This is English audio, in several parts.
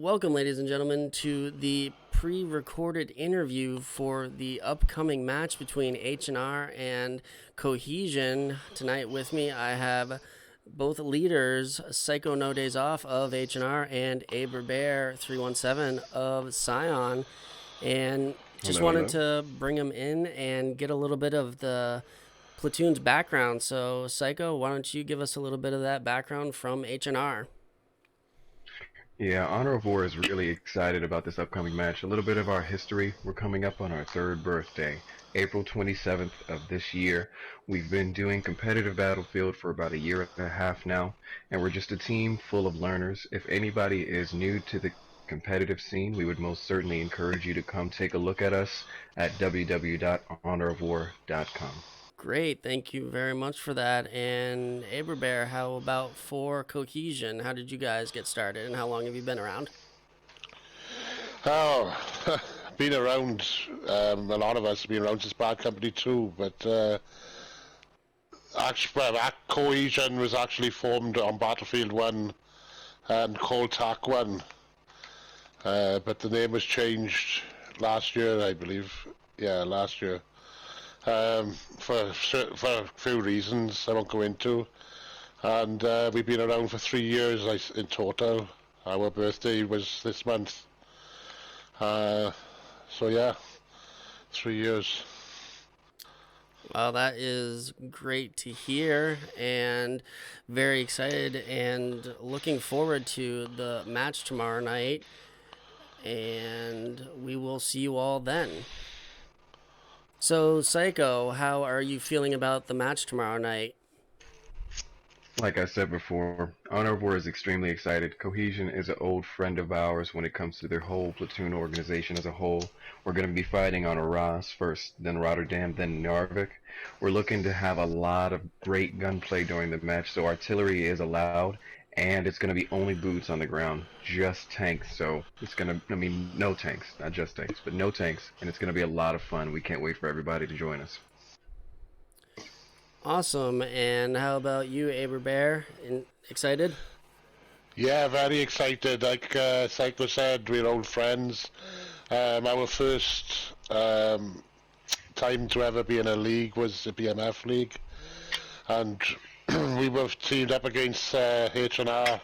welcome, ladies and gentlemen, to the pre-recorded interview for the upcoming match between HNR and Cohesion. Tonight with me, I have both leaders, Psycho No Days Off of HNR and Aber Bear 317 of CION. And just wanted to bring them in and get a little bit of the platoon's background. So, Psycho, why don't you give us a little bit of that background from HNR? Yeah, Honor of War is really excited about this upcoming match. A little bit of our history. We're coming up on our third birthday, April 27th of this year. We've been doing competitive Battlefield for about a year and a half now, and we're just a team full of learners. If anybody is new to the competitive scene, we would most certainly encourage you to come take a look at us at www.honorofwar.com. Great, thank you very much for that. And Aberbear, how about for Cohesion? How did you guys get started, and how long have you been around? Oh, been around. A lot of us have been around since Bad Company 2, but actually, Cohesion was actually formed on Battlefield 1 and Cold TAC 1, but the name was changed last year, I believe. Yeah, last year. For a few reasons I won't go into, and we've been around for 3 years in total. Our birthday was this month, so yeah, 3 years. Well, that is great to hear, and very excited and looking forward to the match tomorrow night, and we will see you all then. So, Psycho, how are you feeling about the match tomorrow night? Like I said before, Honor of War is extremely excited. Cohesion is an old friend of ours when it comes to their whole platoon organization as a whole. We're going to be fighting on Arras first, then Rotterdam, then Narvik. We're looking to have a lot of great gunplay during the match, so artillery is allowed, and it's going to be only boots on the ground, just tanks. So it's going to, no tanks, not just tanks, but no tanks, and it's going to be a lot of fun. We can't wait for everybody to join us. Awesome. And how about you, Aberbear? Excited? Yeah, very excited. Like Psycho said, we're old friends. Our first time to ever be in a league was the BMF league, and we were teamed up against HNR.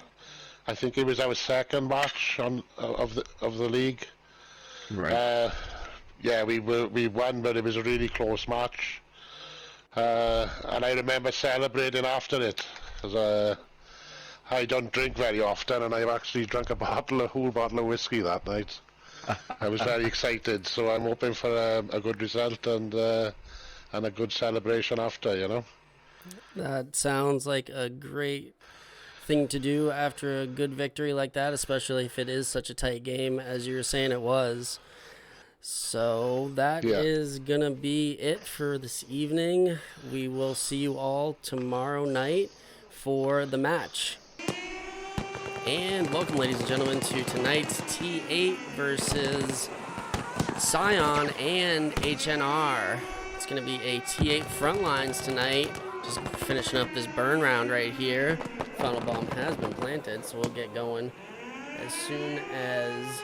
I think it was our second match of the league. Right. Yeah, we won, but it was a really close match. And I remember celebrating after it, because I don't drink very often, and I actually drank a whole bottle of whiskey that night. I was very excited, so I'm hoping for a good result and a good celebration after, you know. That sounds like a great thing to do after a good victory like that, especially if it is such a tight game as you were saying it was. So that is going to be it for this evening. We will see you all tomorrow night for the match. And welcome, ladies and gentlemen, to tonight's T8 versus CION and HNR. It's going to be a T8 Frontlines tonight. Just finishing up this burn round right here. Final bomb has been planted, so we'll get going as soon as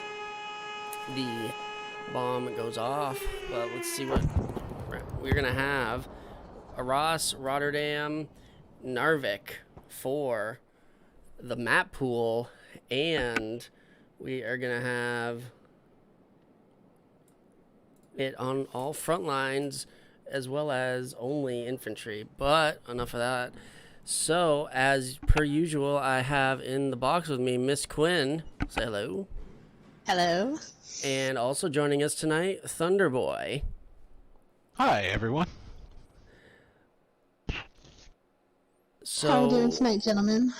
the bomb goes off. But let's see what we're going to have. Arras, Rotterdam, Narvik for the map pool, and we are going to have it on all front lines as well as only infantry. But enough of that. So, as per usual, I have in the box with me Miss Quinn. Say hello. Hello. And also joining us tonight, Thunderboy. Hi, everyone. So, how are you doing tonight, gentlemen?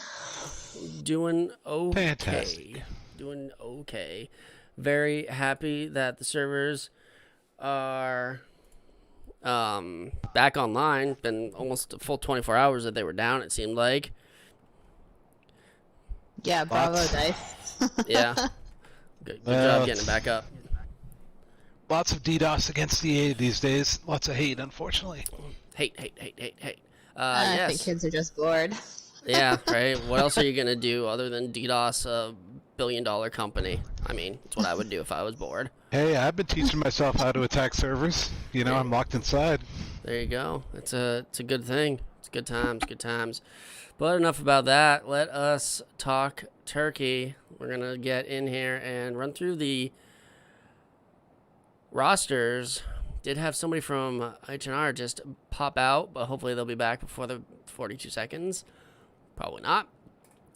Doing okay. Fantastic. Doing okay. Very happy that the servers are back online. Been almost a full 24 hours that they were down, it seemed like. Yeah, bravo, Dice. Yeah. Good job getting it back up. Lots of DDoS against EA these days. Lots of hate, unfortunately. Hate. I Yes. think kids are just bored. Yeah, right. What else are you going to do other than DDoS billion-dollar company. I mean, it's what I would do if I was bored. Hey, I've been teaching myself how to attack servers. You know, I'm locked inside. There you go. It's a good thing. It's good times, good times. But enough about that. Let us talk Turkey. We're going to get in here and run through the rosters. Did have somebody from HNR just pop out, but hopefully they'll be back before the 42 seconds. Probably not.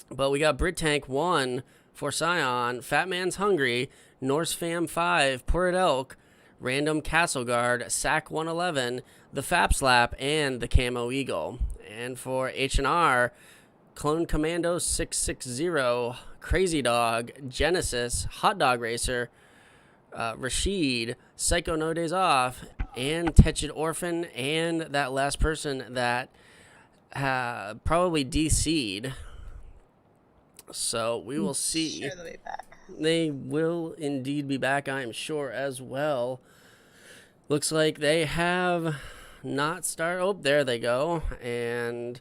But we got Brit Tank 1 for CION, Fat Man's Hungry, Norse Fam 5, Ported Elk, Random Castle Guard, Sack 111, the Fap Slap, and the Camo Eagle. And for HNR, Clone Commando 660, Crazy Dog, Genesis, Hot Dog Racer, Rashid, Psycho No Days Off, and Tetched Orphan, and that last person that probably DC'd. So we will see. Sure they'll be back. They will indeed be back, I am sure, as well. Looks like they have not started. Oh, there they go. And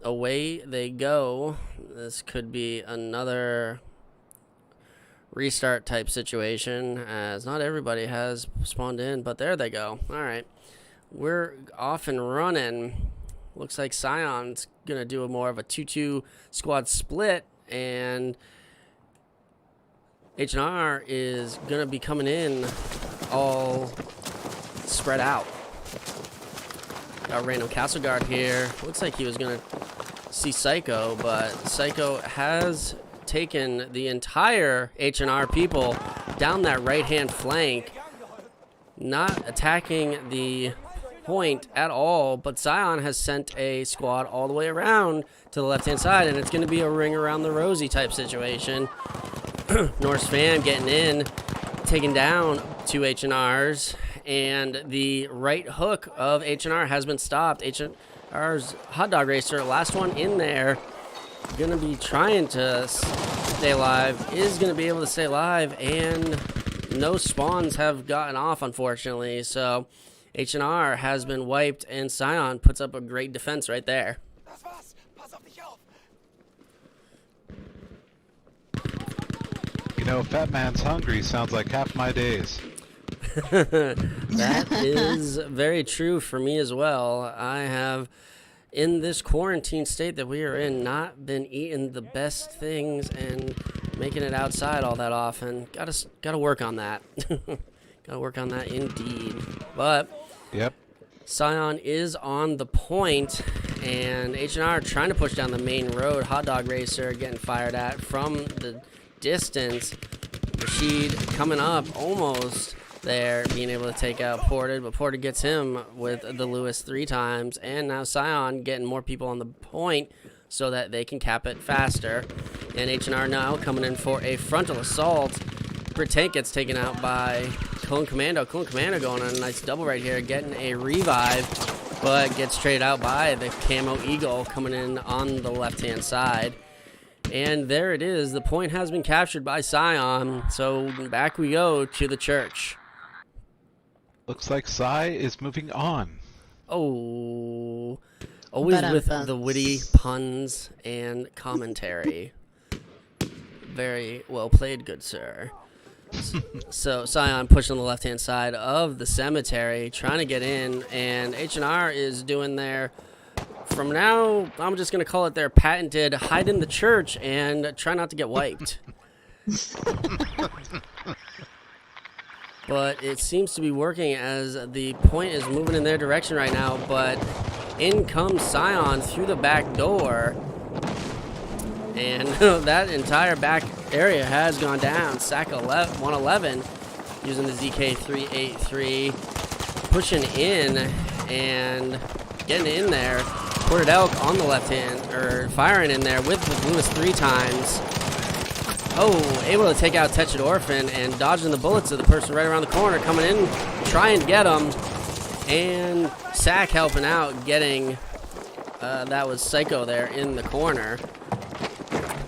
away they go. This could be another restart type situation, as not everybody has spawned in, but there they go. All right. We're off and running. Looks like CION's going to do more of a 2-2 squad split, and HNR is going to be coming in all spread out. Got Random Castle Guard here. Looks like he was going to see Psycho, but Psycho has taken the entire HNR people down that right-hand flank, not attacking the point at all, but CION has sent a squad all the way around to the left-hand side, and it's going to be a ring around the rosy type situation. Norse Fam getting in, taking down 2 HNRs, and the right hook of HNR has been stopped. HNR's Hot Dog Racer, last one in there, going to be trying to stay alive, is going to be able to stay alive, and no spawns have gotten off, unfortunately, so HNR has been wiped, and CION puts up a great defense right there. You know, Fat Man's Hungry sounds like half my days. That is very true for me as well. I have, in this quarantine state that we are in, not been eating the best things and making it outside all that often. Gotta work on that. Gotta work on that indeed. But Yep. CION is on the point, and HNR trying to push down the main road. Hot Dog Racer getting fired at from the distance. Rashid coming up almost there, being able to take out Ported, but Ported gets him with the Lewis 3 times, and now CION getting more people on the point so that they can cap it faster. And HNR now coming in for a frontal assault. Brit Tank gets taken out by Clone Commando. Clone Commando going on a nice double right here, getting a revive, but gets traded out by the Camo Eagle coming in on the left-hand side. And there it is. The point has been captured by CION. So back we go to the church. Looks like Psy is moving on. Oh, always with the witty puns and commentary. Very well played, good sir. So CION pushing the left-hand side of the cemetery, trying to get in, and HNR is doing their, from now, I'm just going to call it their patented hide in the church and try not to get wiped. But it seems to be working as the point is moving in their direction right now, but in comes CION through the back door. And that entire back area has gone down. Sack 111 using the ZK383, pushing in and getting in there. Ported Elk on the left hand, or firing in there with the Lewis 3 times. Oh, able to take out Tetched Orphan and dodging the bullets of the person right around the corner, coming in, trying to get him. And Sack helping out, getting, that was Psycho there in the corner.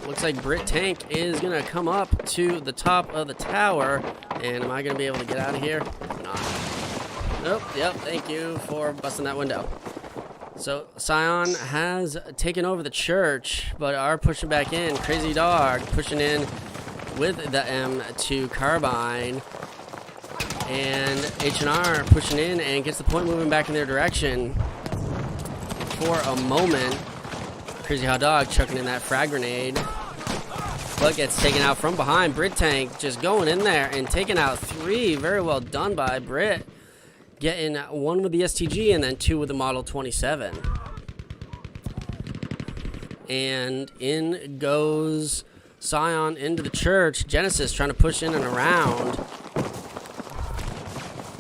Looks like Brit Tank is going to come up to the top of the tower. And am I going to be able to get out of here? Not. Nope, yep, thank you for busting that window. So CION has taken over the church, but are pushing back in. Crazy Dog pushing in with the M2 carbine. And HNR pushing in and gets the point moving back in their direction. For a moment, Crazy Hot Dog chucking in that frag grenade. But gets taken out from behind. Brit Tank just going in there and taking out 3. Very well done by Brit. Getting 1 with the STG and then 2 with the Model 27. And in goes CION into the church. Genesis trying to push in and around.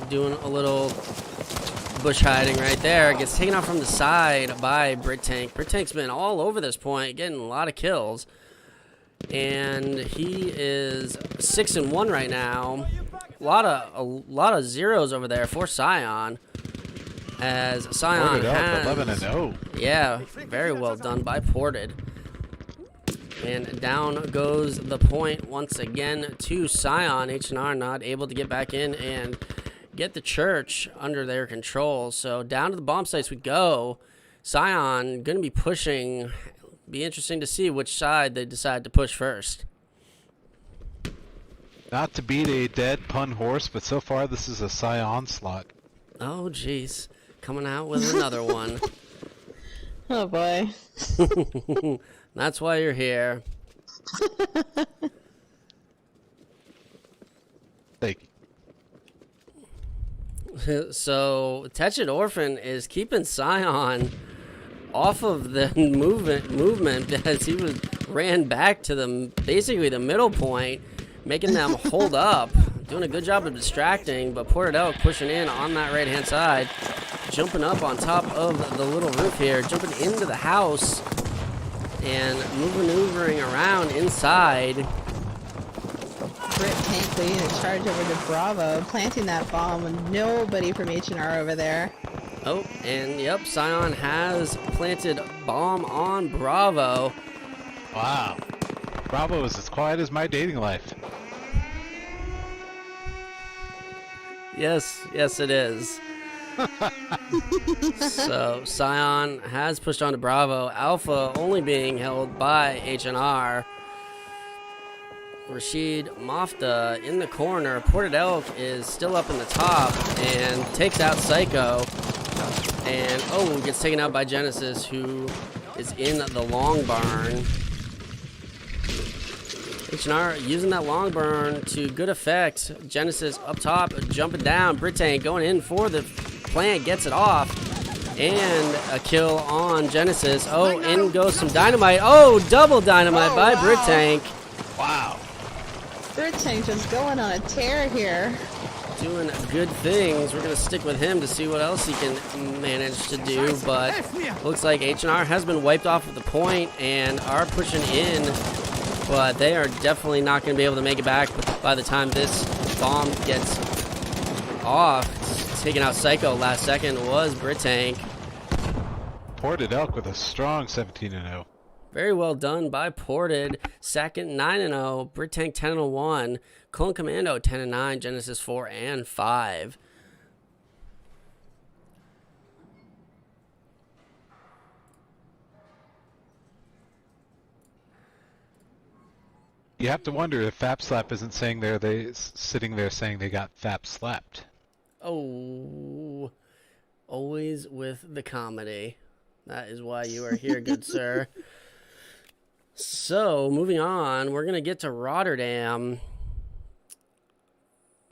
Doing a little bush hiding right there. Gets taken out from the side by Brit Tank. Brit Tank's been all over this point, getting a lot of kills. And he is 6-1 right now. A lot of zeros over there for CION. As CION has 11-0. Yeah, very well done by Ported. And down goes the point once again to CION. HNR not able to get back in and get the church under their control. So down to the bomb sites we go. CION going to be pushing. Be interesting to see which side they decide to push first. Not to beat a dead pun horse, but so far this is a CION slot. Oh, jeez. Coming out with another one. Oh boy. That's why you're here. Thank you. So, Tetched Orphan is keeping CION off of the movement as he ran back to basically the middle point, making them hold up. Doing a good job of distracting, but Ported Elk pushing in on that right-hand side, jumping up on top of the little roof here, jumping into the house, and maneuvering around inside. Brit Tank leading a charge over to Bravo, planting that bomb with nobody from HNR over there. Oh, and yep, CION has planted bomb on Bravo. Wow. Bravo is as quiet as my dating life. Yes, it is. So, CION has pushed on to Bravo. Alpha only being held by HNR. Rashid Mafta in the corner. Ported Elk is still up in the top and takes out Psycho. And, gets taken out by Genesis, who is in the long barn. HNR using that long burn to good effect. Genesis up top, jumping down. Brit Tank going in for the plant, gets it off. And a kill on Genesis. Oh, in goes some dynamite. Oh, double dynamite by Brit Tank. Wow. Brit Tank just going on a tear here. Doing good things. We're going to stick with him to see what else he can manage to do. But looks like HNR has been wiped off at the point and are pushing in. But they are definitely not going to be able to make it back by the time this bomb gets off. Taking out Psycho last second was Brit Tank. Ported Elk with a strong 17-0. Very well done by Ported. Second 9-0. Brit Tank 10-1. Clone Commando 10-9. Genesis 4-5. You have to wonder if Fap Slap isn't saying sitting there saying they got Fap slapped. Oh, always with the comedy. That is why you are here, good sir. So, moving on, we're going to get to Rotterdam.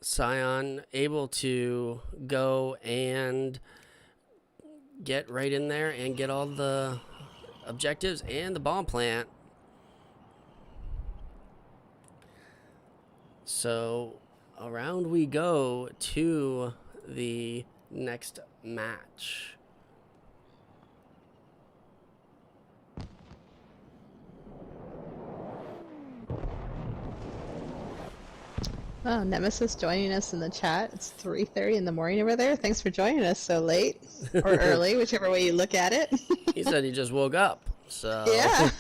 CION able to go and get right in there and get all the objectives and the bomb plant. So, around we go to the next match. Oh, Nemesis joining us in the chat. It's 3:30 in the morning over there. Thanks for joining us so late or early, whichever way you look at it. He said he just woke up. So Yeah.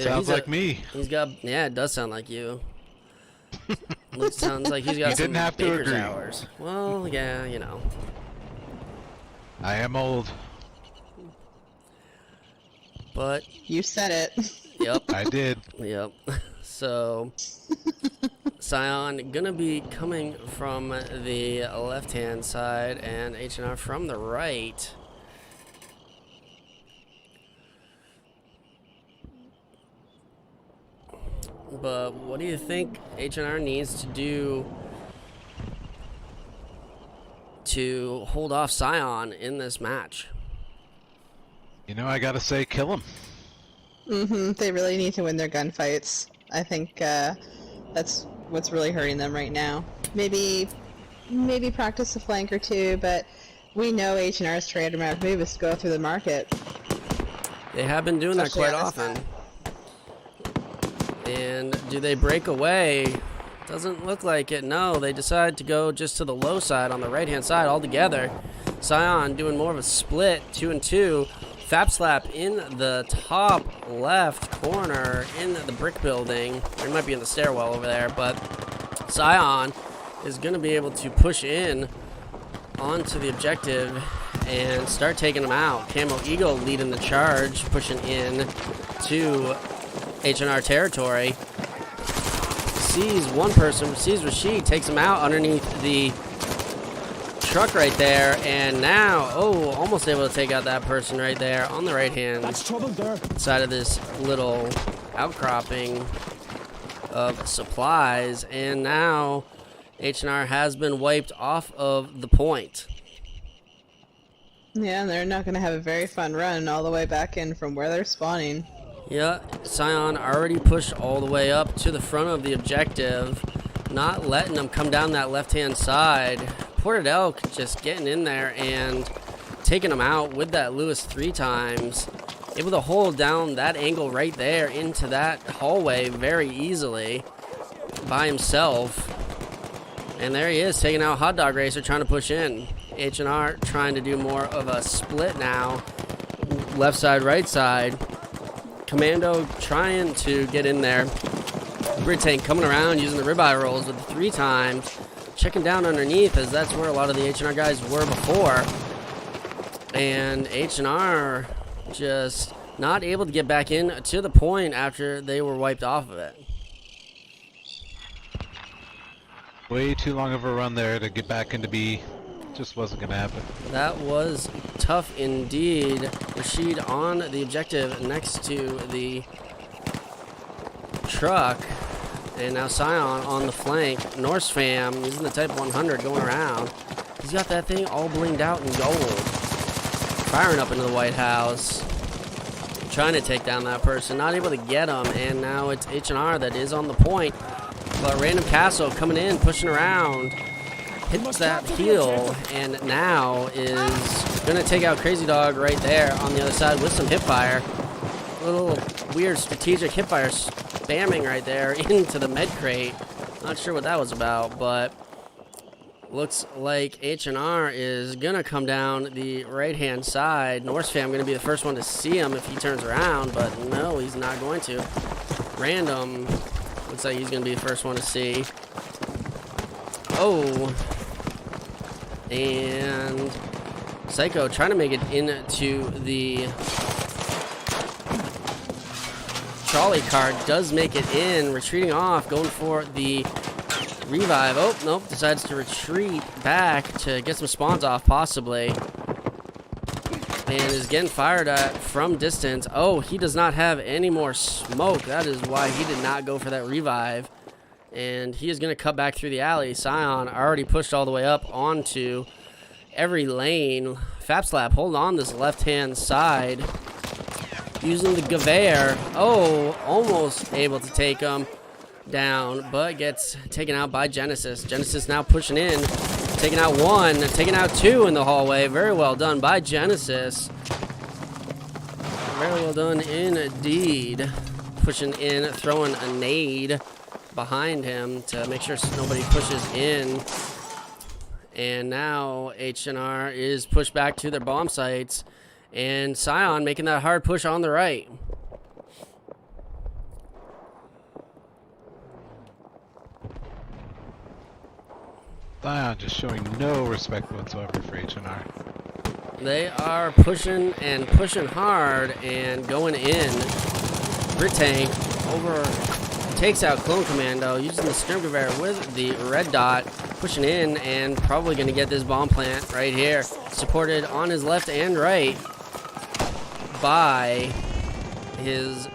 Sounds like me. He's got, yeah, it does sound like you. It sounds like he's got You some didn't have to baker's agree. hours. Well, yeah, you know. I am old. But, You said it. yep, I did. yep. So, CION gonna be coming from the left-hand side and HNR from the right. But what do you think HNR needs to do to hold off CION in this match? You know, I gotta say, kill him. They really need to win their gunfights. I think that's what's really hurting them right now. Maybe practice a flank or two, but we know H&R's trademark move is to go through the market. They have been doing that Especially quite on this often. map. And do they break away? Doesn't look like it. No, they decide to go just to the low side on the right-hand side altogether. CION doing more of a split, 2 and 2. Fap Slap in the top left corner in the brick building. Or it might be in the stairwell over there, but CION is going to be able to push in onto the objective and start taking them out. Camo Eagle leading the charge, pushing in to HNR territory. Sees one person, sees Rashid, takes him out underneath the truck right there, and now, almost able to take out that person right there on the right-hand side of this little outcropping of supplies, and now HNR has been wiped off of the point. Yeah, and they're not going to have a very fun run all the way back in from where they're spawning. Yeah, CION already pushed all the way up to the front of the objective, not letting them come down that left-hand side. Ported Elk just getting in there and taking them out with that Lewis 3 times. Able to hold down that angle right there into that hallway very easily by himself. And there he is, taking out Hot Dog Racer, trying to push in. H&R trying to do more of a split now. Left side, right side. Commando trying to get in there. Grid Tank coming around using the ribeye rolls with the 3 times. Checking down underneath, as that's where a lot of the H&R guys were before. And H&R just not able to get back in to the point after they were wiped off of it. Way too long of a run there to get back into B. Just wasn't gonna happen. That was tough indeed. Rashid on the objective next to the truck. And now CION on the flank. Norse fam using the Type 100 going around. He's got that thing all blinged out in gold. Firing up into the White House. Trying to take down that person. Not able to get him. And now it's H&R that is on the point. But Random Castle coming in, pushing around. Hits that heel. And now is going to take out Crazy Dog right there on the other side with some hipfire. A little weird strategic hipfire spamming right there into the med crate. Not sure what that was about, but looks like H&R is going to come down the right-hand side. Norse fam going to be the first one to see him if he turns around, but no, he's not going to. Random looks like he's going to be the first one to see. Oh. And Psycho trying to make it into the trolley car, does make it in, retreating off, going for the revive. Oh, nope, decides to retreat back to get some spawns off, possibly. And is getting fired at from distance. Oh, he does not have any more smoke. That is why he did not go for that revive. And he is going to cut back through the alley. CION already pushed all the way up onto every lane. Fap Slap holding on this left-hand side. Using the Gewehr. Oh, almost able to take him down, but gets taken out by Genesis. Genesis now pushing in, taking out 1, taking out 2 in the hallway. Very well done by Genesis. Very well done indeed. Pushing in, throwing a nade behind him to make sure nobody pushes in. And now H&R is pushed back to their bomb sites. And CION making that hard push on the right. CION just showing no respect whatsoever for H&R. They are pushing and pushing hard and going in. Brit Tank over takes out Clone Commando using the Sturm Gewehr with the red dot, pushing in and probably going to get this bomb plant right here. Supported on his left and right by his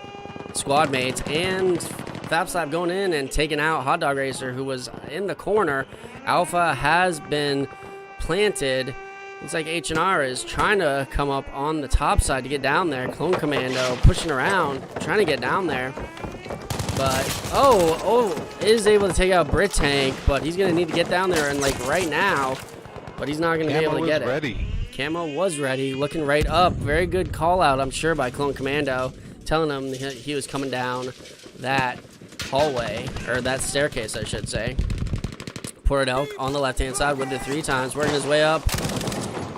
squad mates, and Fab Slap going in and taking out Hot Dog Racer, who was in the corner. Alpha has been planted. Looks like HNR is trying to come up on the top side to get down there. Clone Commando pushing around, trying to get down there. But, is able to take out Brit Tank, but he's going to need to get down there and, like, right now. But he's not going to be able to get it. Ready. Camo was ready, looking right up. Very good call out, I'm sure, by Clone Commando, telling him he was coming down that hallway, or that staircase, I should say. Port Elk on the left-hand side with the 3 times, working his way up,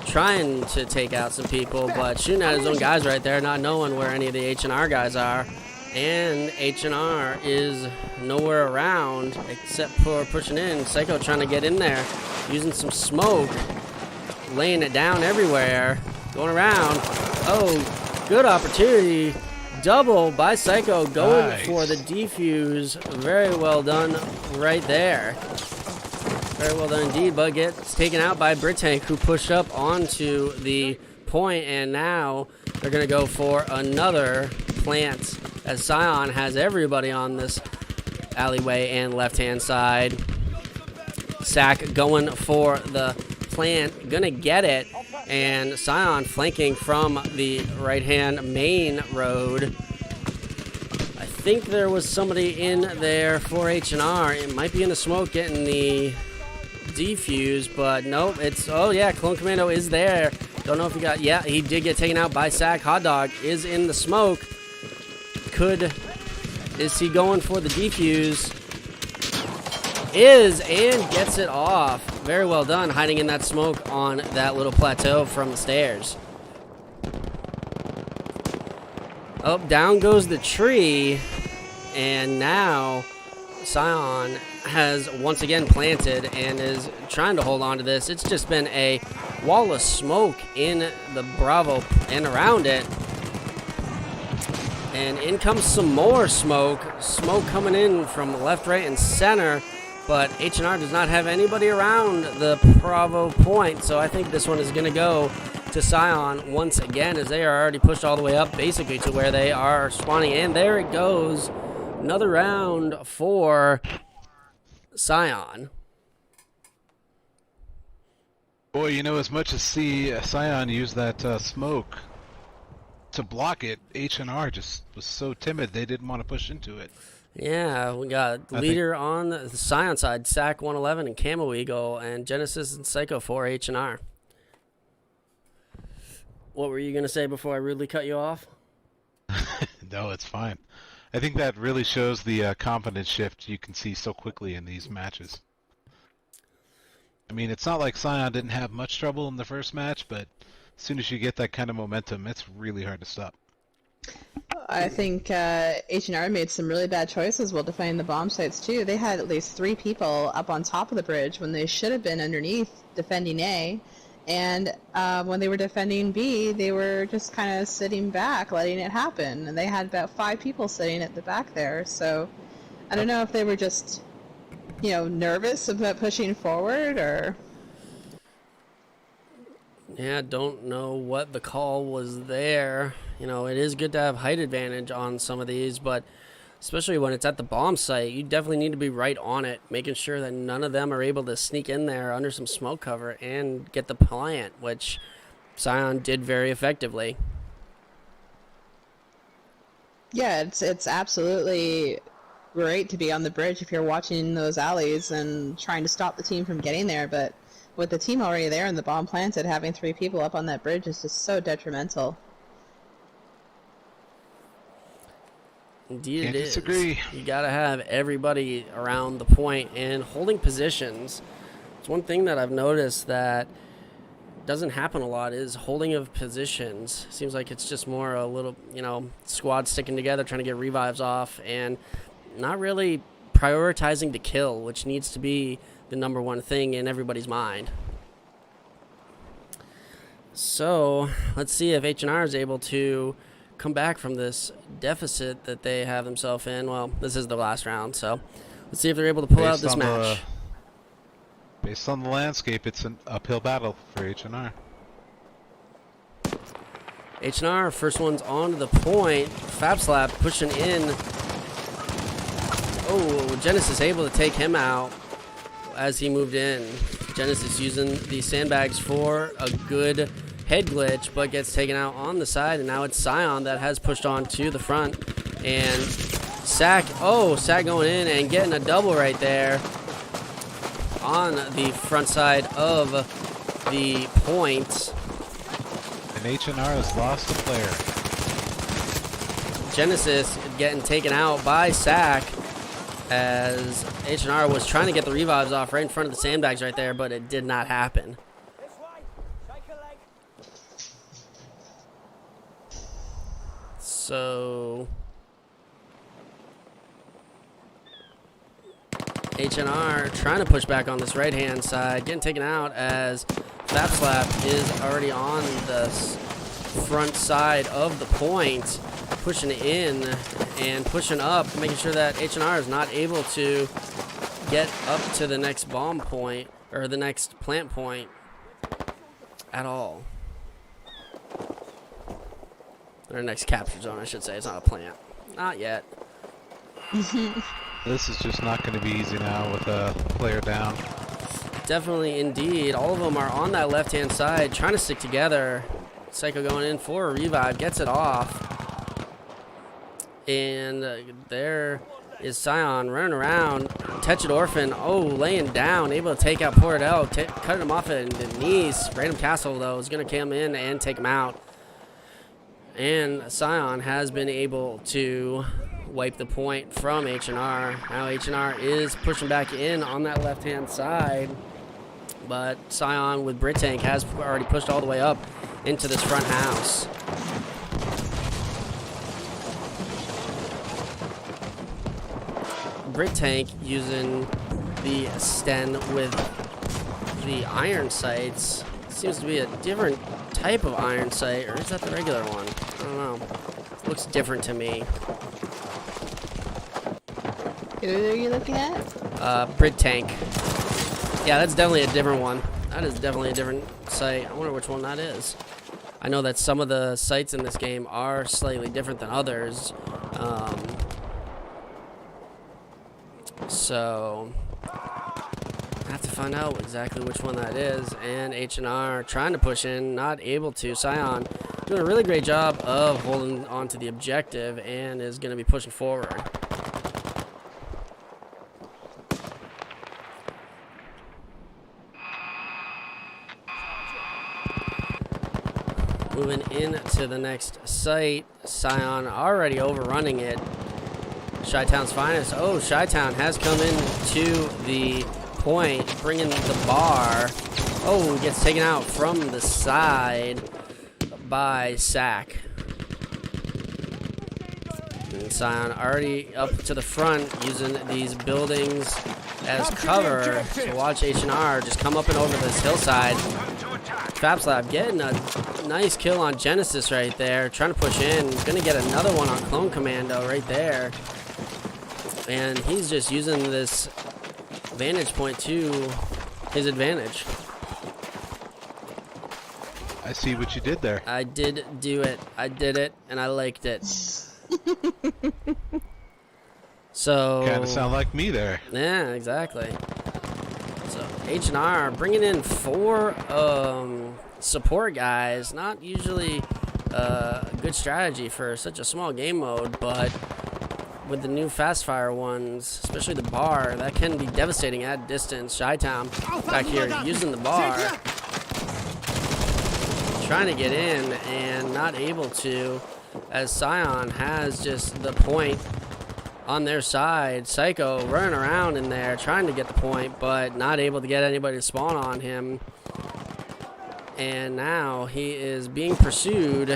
trying to take out some people, but shooting at his own guys right there, not knowing where any of the HNR guys are. And HNR is nowhere around except for pushing in. Psycho trying to get in there, using some smoke, laying it down everywhere, going around. Oh, good opportunity. Double by Psycho, going for the defuse. Very well done right there. Very well done indeed, but gets taken out by Brit Tank, who pushed up onto the point, and now they're going to go for another plant as CION has everybody on this alleyway and left-hand side. Sack going for the plant, going to get it, and CION flanking from the right-hand main road. I think there was somebody in there for HNR. It might be in the smoke getting the defuse, but nope, Clone Commando is there. Don't know if he did get taken out by Sack. Hot Dog is in the smoke. Is he going for the defuse? And gets it off. Very well done, hiding in that smoke on that little plateau from the stairs. Oh, down goes the tree, and now CION has once again planted and is trying to hold on to this. It's just been a wall of smoke in the Bravo and around it. And in comes some more smoke. Smoke coming in from left, right, and center. But HNR does not have anybody around the Bravo point. So I think this one is going to go to CION once again, as they are already pushed all the way up basically to where they are spawning. And there it goes. Another round for CION. Boy, you know, as much as CION used that smoke to block it, HNR just was so timid they didn't want to push into it. Yeah, we got leader on the CION side, Sack 111 and Camo Eagle, and Genesis and Psycho 4 HNR. What were you going to say before I rudely cut you off? No, it's fine. I think that really shows the confidence shift you can see so quickly in these matches. I mean, it's not like CION didn't have much trouble in the first match, but as soon as you get that kind of momentum, it's really hard to stop. I think H&R made some really bad choices while defending the bomb sites too. They had at least 3 people up on top of the bridge when they should have been underneath defending A. And when they were defending B, they were just kind of sitting back, letting it happen. And they had about 5 people sitting at the back there. So I don't know if they were just, nervous about pushing forward or... Yeah, don't know what the call was there. It is good to have height advantage on some of these, but especially when it's at the bomb site, you definitely need to be right on it, making sure that none of them are able to sneak in there under some smoke cover and get the plant, which CION did very effectively. Yeah, it's absolutely great to be on the bridge if you're watching those alleys and trying to stop the team from getting there, but with the team already there and the bomb planted, having 3 people up on that bridge is just so detrimental. Indeed, Can't it is. disagree. You got to have everybody around the point and holding positions. It's one thing that I've noticed that doesn't happen a lot is holding of positions. Seems like it's just more a little, squad sticking together, trying to get revives off, and not really prioritizing the kill, which needs to be the number one thing in everybody's mind. So let's see if HNR is able to come back from this deficit that they have themselves in. Well, this is the last round, so let's see if they're able to pull out this match. Based on the landscape, it's an uphill battle for HNR. HNR, first one's on to the point. Fab Slap pushing in. Oh, Genesis able to take him out as he moved in. Genesis using the sandbags for a good head glitch, but gets taken out on the side, and now it's CION that has pushed on to the front. And Sack going in and getting a double right there on the front side of the point. And HNR has lost a player. Genesis getting taken out by Sack as HNR was trying to get the revives off right in front of the sandbags right there, but it did not happen. So HNR trying to push back on this right-hand side, getting taken out as Fab Slap is already on the front side of the point, pushing in and pushing up, making sure that HNR is not able to get up to the next bomb point, or the next plant point at all. Or next capture zone, I should say. It's not a plant. Not yet. This is just not going to be easy now with a player down. Definitely, indeed. All of them are on that left-hand side, trying to stick together. Psycho going in for a revive, gets it off. And there is CION running around. Tetched Orphan, laying down, able to take out Portadell, cutting him off at the knees. Random Castle, though, is going to come in and take him out. And CION has been able to wipe the point from HNR. Now HNR is pushing back in on that left-hand side, but CION with Brit Tank has already pushed all the way up into this front house. Brit Tank using the Sten with the iron sights. Seems to be a different type of iron sight, or is that the regular one? I don't know. Looks different to me. Who are you looking at? Brit Tank. Yeah, that's definitely a different one. That is definitely a different sight. I wonder which one that is. I know that some of the sights in this game are slightly different than others. So I have to find out exactly which one that is. And HNR trying to push in, not able to. CION doing a really great job of holding on to the objective and is going to be pushing forward. Moving into the next site, CION already overrunning it. Chi-Town's finest. Oh, Chi-Town has come in to the point, bringing the bar. Oh, gets taken out from the side by Sack. And CION already up to the front, using these buildings as cover to watch HNR just come up and over this hillside. Fab Slap getting a nice kill on Genesis right there, trying to push in. Gonna get another one on Clone Commando right there. And he's just using this vantage point to his advantage. I see what you did there. I did do it. I did it, and I liked it. So Kind of sound like me there. yeah, exactly. So HNR bringing in 4 support guys. Not usually a good strategy for such a small game mode, but with the new fast fire ones, especially the bar, that can be devastating at distance. Chi-Town back here using the bar, trying to get in and not able to, as CION has just the point on their side. Psycho running around in there trying to get the point, but not able to get anybody to spawn on him. And now he is being pursued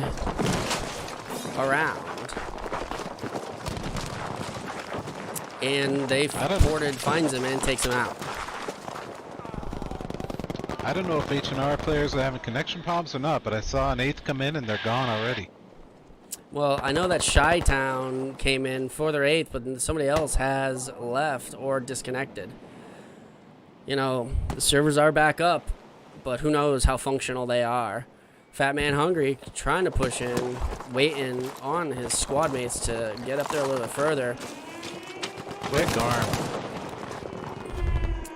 around. And they Ported finds him and takes him out. I don't know if HNR players are having connection problems or not, but I saw an 8th come in and they're gone already. Well, I know that Chi-Town came in for their 8th, but somebody else has left or disconnected. You know, the servers are back up, but who knows how functional they are. Fat Man Hungry trying to push in, waiting on his squad mates to get up there a little bit further. Quick arm.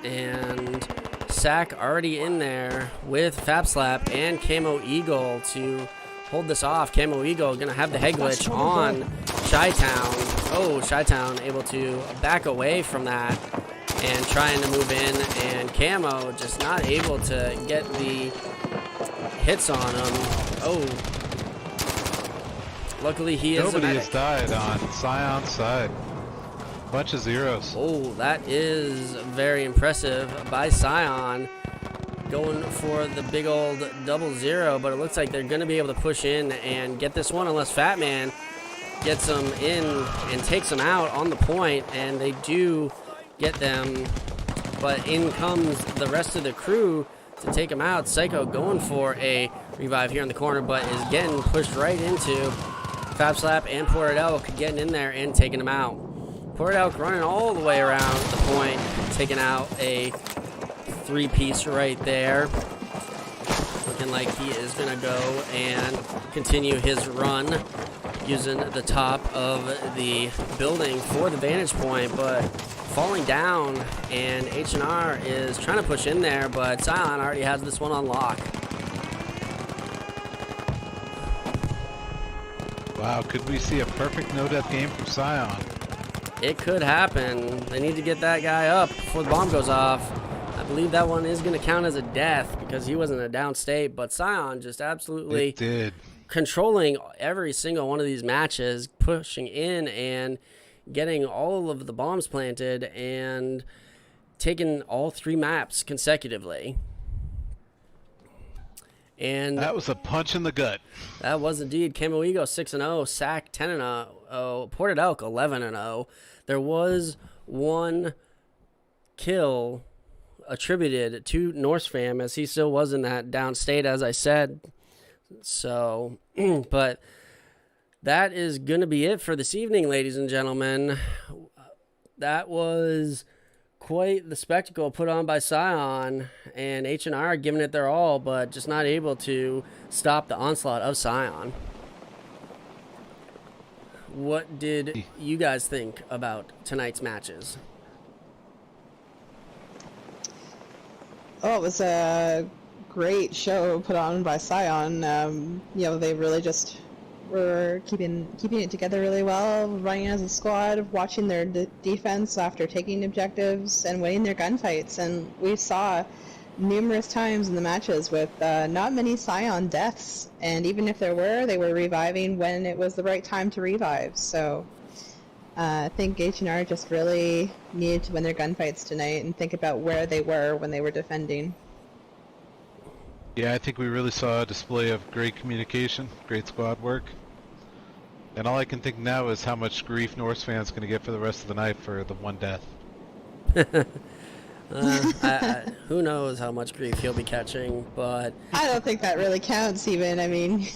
And Sack already in there with Fab Slap and Camo Eagle to hold this off. Camo Eagle going to have the head glitch on Chi-Town. Oh, Chi-Town able to back away from that and trying to move in. And Camo just not able to get the hits on him. Oh. Luckily he is Nobody has died on CION's side. Bunch of zeros. Oh, that is very impressive by CION. Going for the big old 0-0, but it looks like they're going to be able to push in and get this one unless Fat Man gets them in and takes them out on the point, and they do get them, but in comes the rest of the crew to take them out. Psycho going for a revive here in the corner, but is getting pushed right into Fab Slap and Ported Elk getting in there and taking them out. Ported Elk running all the way around the point, taking out a 3-piece right there. Looking like he is going to go and continue his run using the top of the building for the vantage point, but falling down, and HNR is trying to push in there, but CION already has this one on lock. Wow, could we see a perfect no-death game from CION? It could happen. They need to get that guy up before the bomb goes off. I believe that one is going to count as a death because he was in a down state, but CION just absolutely controlling every single one of these matches, pushing in and getting all of the bombs planted and taking all 3 maps consecutively. And that was a punch in the gut. That was indeed. Camo Ego 6-0, Sack 10-0, Ported Elk 11-0. There was one kill attributed to Norse Fam, as he still was in that down state, as I said. So, but that is going to be it for this evening, ladies and gentlemen. That was quite the spectacle put on by CION, and HNR giving it their all, but just not able to stop the onslaught of CION. What did you guys think about tonight's matches? Oh, it was a great show put on by CION. You know, they really just were keeping it together really well, running as a squad, watching their defense after taking objectives, and winning their gunfights. And we saw numerous times in the matches with not many CION deaths, and even if there were, they were reviving when it was the right time to revive. So I think HNR just really needed to win their gunfights tonight and think about where they were when they were defending. Yeah, I think we really saw a display of great communication, great squad work. And all I can think now is how much grief Norse fans going to get for the rest of the night for the one death. Who knows how much grief he'll be catching, but I don't think that really counts even. I mean,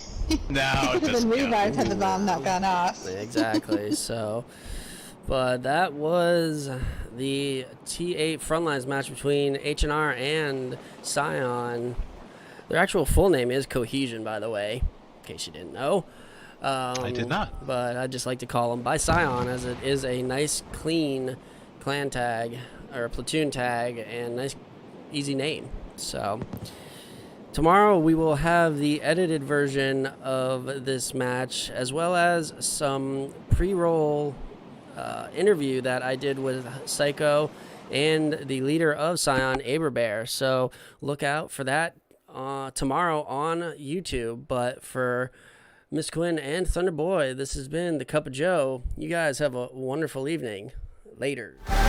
no, he could have been revived had the bomb not gone off. Exactly. So, but that was the T8 Frontlines match between HNR and CION. Their actual full name is Cohesion, by the way, in case you didn't know. I did not. But I just like to call them by CION, as it is a nice, clean clan tag or platoon tag and nice, easy name. So tomorrow we will have the edited version of this match, as well as some pre-roll interview that I did with Psycho and the leader of CION, Aberbear. So look out for that tomorrow on YouTube. But for Miss Quinn and Thunder Boy, this has been the Cup of Joe. You guys have a wonderful evening. Later. 'Cause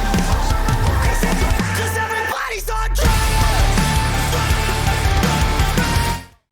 everybody's on drugs.